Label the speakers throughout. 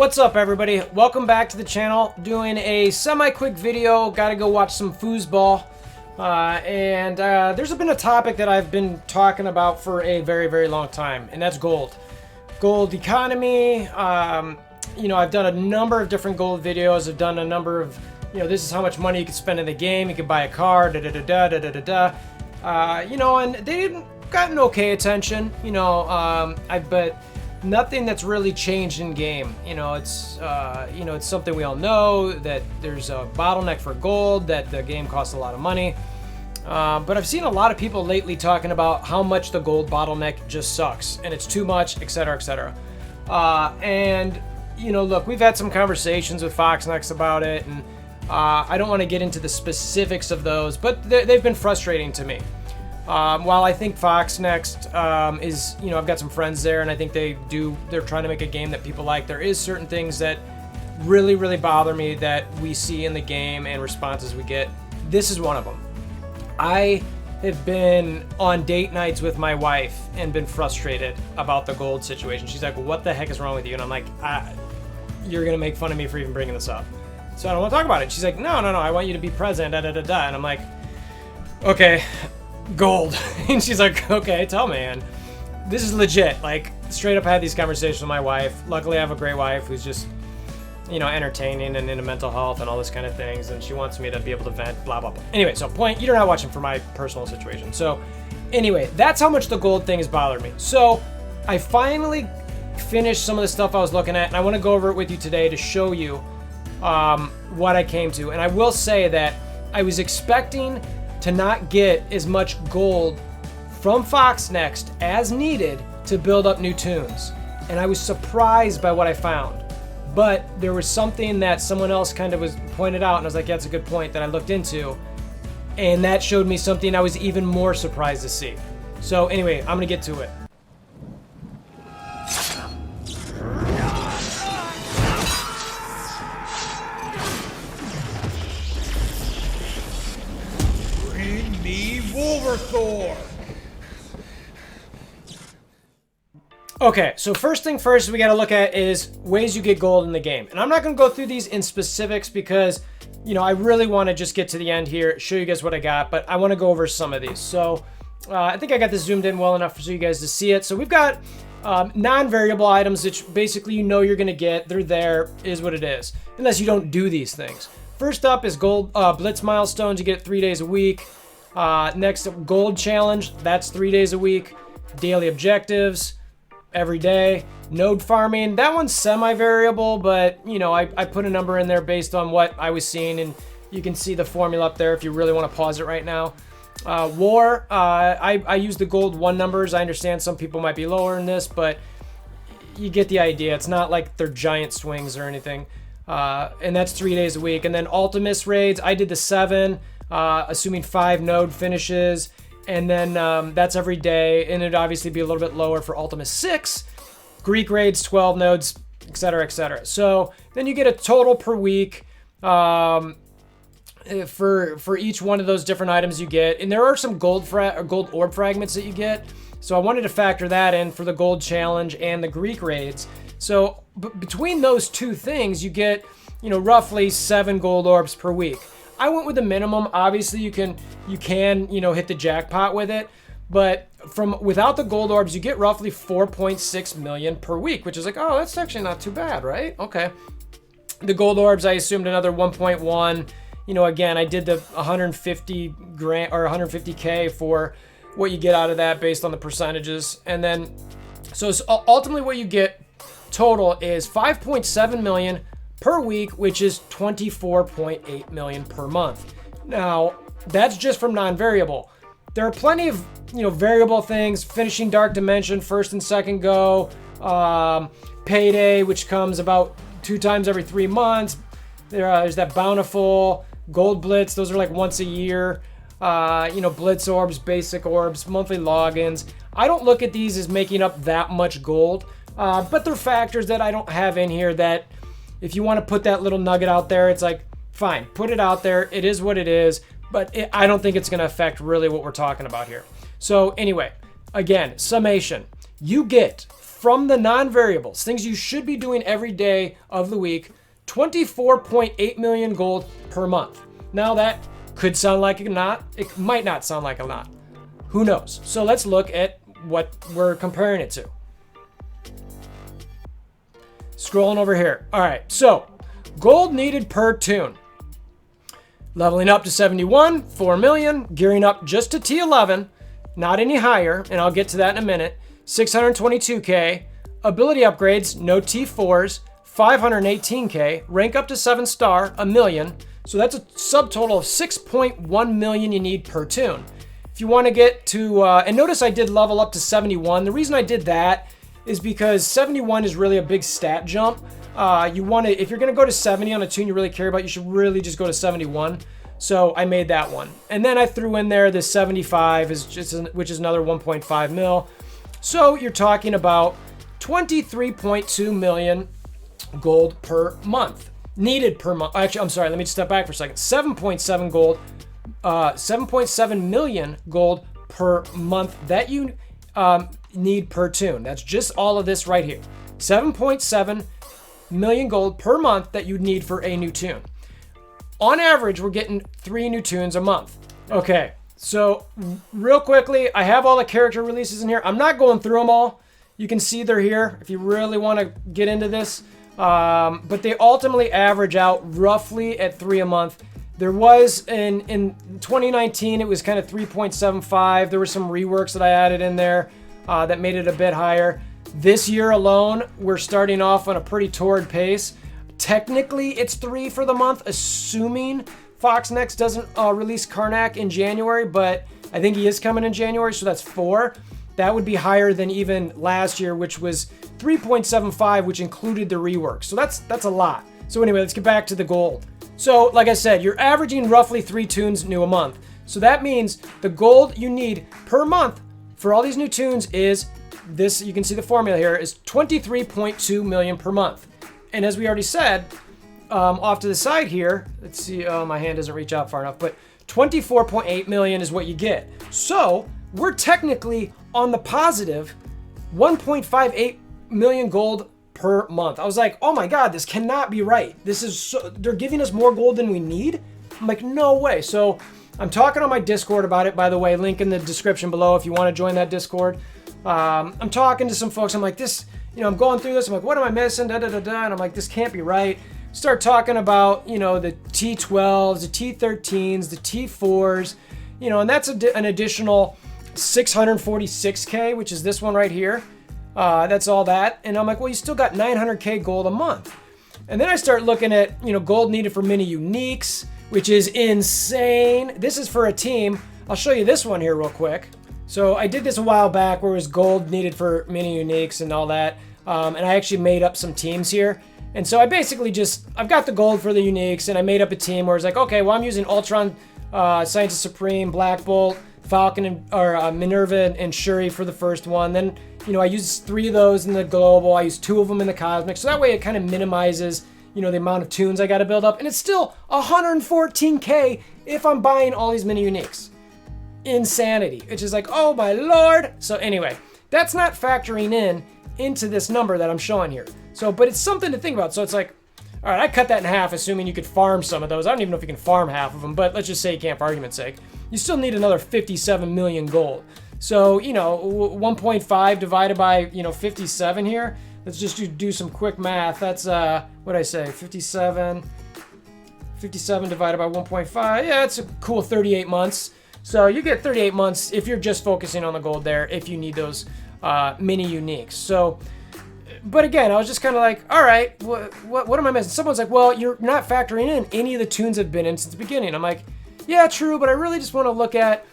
Speaker 1: What's up, everybody? Welcome back to the channel. Doing a semi-quick video. Gotta go watch some foosball. There's been a topic that I've been talking about for a very, very long time, and that's gold. Gold economy. I've done a number of different gold videos. I've done a number of, this is how much money you can spend in the game. You can buy a car, and they've gotten okay attention, but nothing that's really changed in game. It's something we all know, that there's a bottleneck for gold, that the game costs a lot of money. But I've seen a lot of people lately talking about how much the gold bottleneck just sucks and it's too much, etc., etc. Look, we've had some conversations with FoxNext about it, and I don't want to get into the specifics of those, but they've been frustrating to me. While I think FoxNext is, I've got some friends there, and I think they're trying to make a game that people like. There is certain things that really, really bother me that we see in the game and responses we get. This is one of them. I have been on date nights with my wife and been frustrated about the gold situation. She's like, what the heck is wrong with you? And I'm like, you're going to make fun of me for even bringing this up. So I don't want to talk about it. She's like, no, I want you to be present, And I'm like, okay. Gold. And she's like, okay, tell me. And this is legit. Like, straight up had these conversations with my wife. Luckily I have a great wife who's just, entertaining and into mental health and all this kind of things, and she wants me to be able to vent, blah blah blah. Anyway, so point, you're not watching for my personal situation. So anyway, that's how much the gold thing has bothered me. So I finally finished some of the stuff I was looking at, and I want to go over it with you today to show you what I came to. And I will say that I was expecting to not get as much gold from FoxNext as needed to build up new toons. And I was surprised by what I found. But there was something that someone else kind of was pointed out, and I was like, yeah, that's a good point, that I looked into. And that showed me something I was even more surprised to see. So anyway, I'm gonna get to it. WolverThor. Okay, so first thing first we gotta look at is ways you get gold in the game. And I'm not gonna go through these in specifics because, I really wanna just get to the end here, show you guys what I got, but I wanna go over some of these. So I think I got this zoomed in well enough for you guys to see it. So we've got non-variable items that basically you're gonna get. They're there, is what it is, unless you don't do these things. First up is gold blitz milestones. You get it 3 days a week. Next up, gold challenge, that's 3 days a week. Daily objectives, every day. Node farming, that one's semi-variable, but I put a number in there based on what I was seeing, and you can see the formula up there if you really want to pause it right now. War, I use the gold 1 numbers. I understand some people might be lower in this, but you get the idea. It's not like they're giant swings or anything. And that's 3 days a week. And then Ultimus raids, I did the 7. Assuming 5 node finishes, and then that's every day, and it'd obviously be a little bit lower for Ultimus 6. Greek raids, 12 nodes, etc., etc. So then you get a total per week for each one of those different items you get, and there are some gold orb fragments that you get. So I wanted to factor that in for the gold challenge and the Greek raids. So between those two things, you get roughly 7 gold orbs per week. I went with the minimum. Obviously, you can hit the jackpot with it, but without the gold orbs, you get roughly 4.6 million per week, which is like, oh, that's actually not too bad, right? Okay. The gold orbs, I assumed another 1.1. Again, I did the 150 grand or 150K for what you get out of that based on the percentages, and then so ultimately what you get total is 5.7 million per week, which is 24.8 million per month. Now, that's just from non-variable. There are plenty of, variable things, finishing Dark Dimension, first and second go, Payday, which comes about 2 times every 3 months. There's that Bountiful, Gold Blitz, those are like once a year. Blitz orbs, basic orbs, monthly logins. I don't look at these as making up that much gold, but they're factors that I don't have in here that, if you want to put that little nugget out there, it's like, fine, put it out there. It is what it is, but I don't think it's going to affect really what we're talking about here. So anyway, again, summation. You get from the non-variables, things you should be doing every day of the week, 24.8 million gold per month. Now that could sound like a lot. It might not sound like a lot. Who knows? So let's look at what we're comparing it to. Scrolling over here. All right, so gold needed per toon. Leveling up to 71, 4 million. Gearing up just to T11, not any higher, and I'll get to that in a minute. 622k. Ability upgrades, no T4s, 518k. Rank up to 7-star, 1 million. So that's a subtotal of 6.1 million you need per toon. If you want to get to, and notice I did level up to 71. The reason I did that is because 71 is really a big stat jump. You want to, if you're going to go to 70 on a toon you really care about, you should really just go to 71. So I made that one. And then I threw in there the 75, which is another 1.5 mil. So you're talking about 23.2 million gold per month. Needed per month. Actually, I'm sorry, let me step back for a second. 7.7 gold, 7.7 million gold per month that you need per toon. That's just all of this right here. 7.7 million gold per month that you need for a new toon. On average, we're getting 3 new toons a month. Okay, so real quickly, I have all the character releases in here. I'm not going through them all. You can see they're here if you really want to get into this. But they ultimately average out roughly at 3 a month. There was in 2019, it was kind of 3.75. There were some reworks that I added in there that made it a bit higher. This year alone, we're starting off on a pretty torrid pace. Technically, it's 3 for the month, assuming Fox Next doesn't release Karnak in January, but I think he is coming in January, so that's 4. That would be higher than even last year, which was 3.75, which included the rework. So that's a lot. So anyway, let's get back to the gold. So like I said, you're averaging roughly 3 toons new a month. So that means the gold you need per month for all these new toons is this. You can see the formula here is 23.2 million per month. And as we already said, off to the side here, let's see, my hand doesn't reach out far enough, but 24.8 million is what you get. So we're technically on the positive 1.58 million gold per month. I was like, oh my God, this cannot be right. This is so, they're giving us more gold than we need. I'm like, no way. So I'm talking on my Discord about it, by the way, link in the description below if you want to join that Discord. I'm talking to some folks. I'm like, this, I'm going through this. I'm like, what am I missing? Da, da, da, da. And I'm like, this can't be right. Start talking about, the T12s, the T13s, the T4s, and that's an additional 646k, which is this one right here. That's all that. And I'm like, well, you still got 900k gold a month. And then I start looking at, gold needed for mini uniques, which is insane. This is for a team. I'll show you this one here real quick. So I did this a while back where it was gold needed for mini uniques and all that. And I actually made up some teams here. And so I basically I've got the gold for the uniques and I made up a team where it's like, okay, well, I'm using Ultron, Scientist Supreme, Black Bolt, Falcon, and Minerva and Shuri for the first one. Then, I used 3 of those in the global. I used 2 of them in the cosmic. So that way it kind of minimizes, the amount of toons I got to build up. And it's still 114k if I'm buying all these mini uniques. Insanity. It's just like, oh my Lord. So anyway, that's not factoring into this number that I'm showing here. So, but it's something to think about. So it's like, all right, I cut that in half, assuming you could farm some of those. I don't even know if you can farm half of them, but let's just say you can't for argument's sake. You still need another 57 million gold. So, 1.5 divided by, 57 here. Let's just do some quick math. That's, what'd I say, 57 divided by 1.5. Yeah, it's a cool 38 months. So you get 38 months if you're just focusing on the gold there, if you need those mini uniques. So, but again, I was just kind of like, all right, what am I missing? Someone's like, well, you're not factoring in any of the toons I've been in since the beginning. I'm like, yeah, true, but I really just want to look at,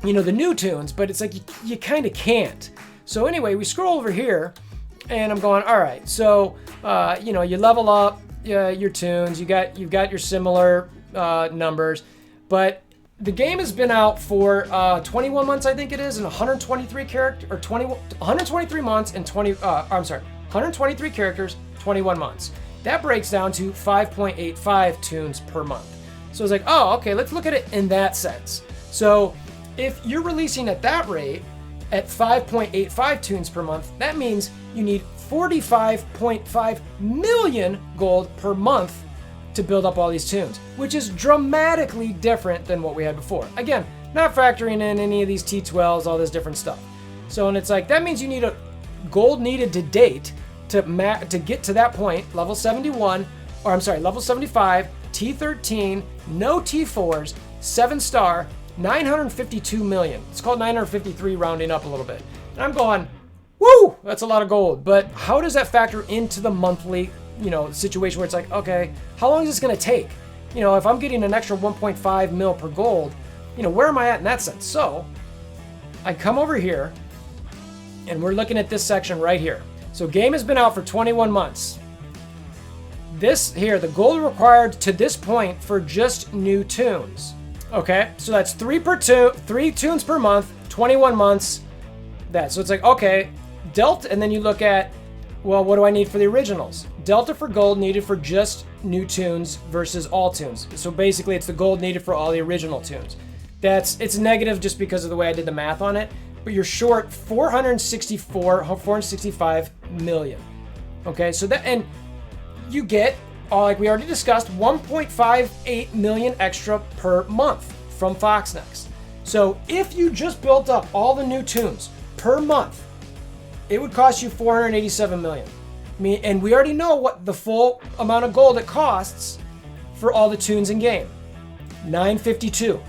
Speaker 1: the new toons, but it's like you kind of can't. So anyway, we scroll over here, and I'm going, all right, so, you level up your toons, you've got your similar numbers, but the game has been out for 21 months, I think it is, and 123 123 months and 123 characters, 21 months. That breaks down to 5.85 toons per month. So it's like, oh, okay, let's look at it in that sense. So if you're releasing at that rate, at 5.85 toons per month, that means you need 45.5 million gold per month to build up all these toons, which is dramatically different than what we had before. Again, not factoring in any of these T12s, all this different stuff. So, and it's like, that means you need a gold needed to date to get to that point, level 71, or I'm sorry, level 75, T13, no T4s, 7-star, 952 million. It's called 953 rounding up a little bit. And I'm going, woo, that's a lot of gold. But how does that factor into the monthly, situation where it's like, okay, how long is this going to take? If I'm getting an extra 1.5 mil per gold, where am I at in that sense? So I come over here and we're looking at this section right here. So game has been out for 21 months. This here, the gold required to this point for just new toons. Okay, so that's 3 toons per month, 21 months. So it's like, okay, delta, and then you look at, well, what do I need for the originals? Delta for gold needed for just new toons versus all toons. So basically it's the gold needed for all the original toons. It's negative just because of the way I did the math on it, but you're short 465 million. Okay, so that, and you get, like we already discussed, 1.58 million extra per month from Foxnext. So if you just built up all the new toons per month, it would cost you 487 million. And we already know what the full amount of gold it costs for all the toons in game. 952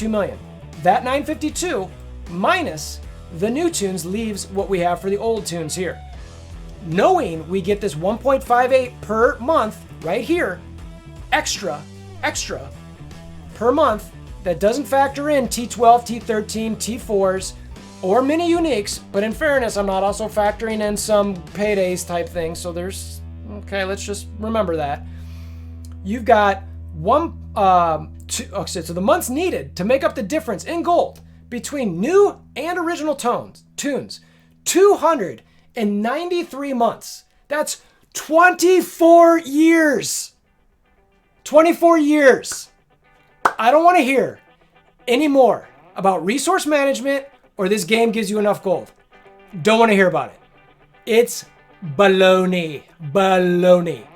Speaker 1: million. That 952 minus the new toons leaves what we have for the old toons here. Knowing we get this 1.58 per month right here, extra per month, that doesn't factor in T12, T13, T4s, or mini uniques, but in fairness, I'm not also factoring in some paydays type thing, so let's just remember that. You've got so the months needed to make up the difference in gold between new and original toons, 293 months. That's 24 years. 24 years. I don't want to hear any more about resource management or this game gives you enough gold. Don't want to hear about it. It's baloney. Baloney.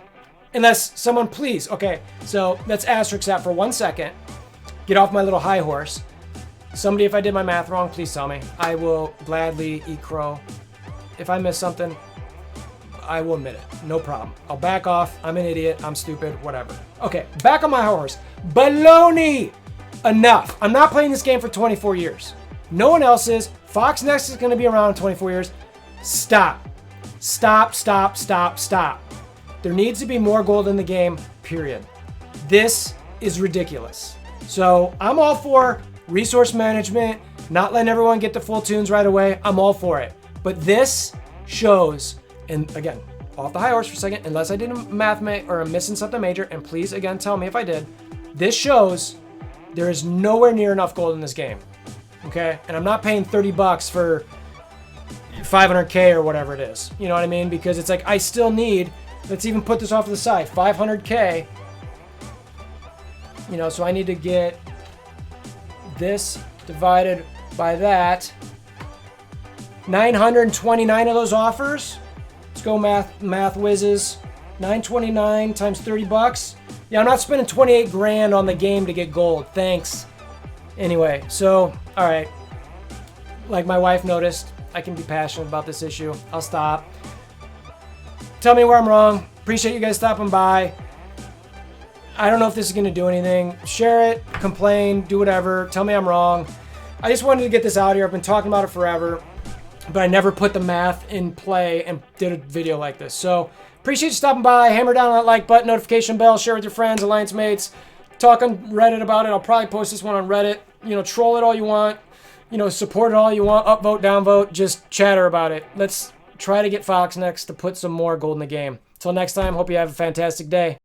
Speaker 1: Unless someone please, okay, so let's asterisk that for 1 second. Get off my little high horse. Somebody, if I did my math wrong, please tell me. I will gladly eat crow. If I miss something, I will admit it. No problem. I'll back off. I'm an idiot. I'm stupid. Whatever. Okay, back on my horse. Baloney! Enough. I'm not playing this game for 24 years. No one else is. Foxnext is going to be around in 24 years. Stop. Stop, stop, stop, stop. There needs to be more gold in the game, period. This is ridiculous. So I'm all for resource management, not letting everyone get the full toons right away. I'm all for it. But this shows, and again, off the high horse for a second, unless I did a math or I'm missing something major, and please again tell me if I did. This shows there is nowhere near enough gold in this game. Okay? And I'm not paying $30 for 500K or whatever it is. You know what I mean? Because it's like I still need, let's even put this off to the side, 500K. So I need to get this divided by that. 929 of those offers. Let's go math whizzes. 929 times $30. Yeah, I'm not spending 28 grand on the game to get gold. Thanks. Anyway, so, all right. Like my wife noticed, I can be passionate about this issue. I'll stop. Tell me where I'm wrong. Appreciate you guys stopping by. I don't know if this is going to do anything. Share it, complain, do whatever. Tell me I'm wrong. I just wanted to get this out here. I've been talking about it forever, but I never put the math in play and did a video like this. So appreciate you stopping by. Hammer down on that like button, notification bell, share with your friends, alliance mates. Talk on Reddit about it. I'll probably post this one on Reddit. Troll it all you want. Support it all you want. Upvote, downvote. Just chatter about it. Let's try to get Foxnext to put some more gold in the game. Till next time, hope you have a fantastic day.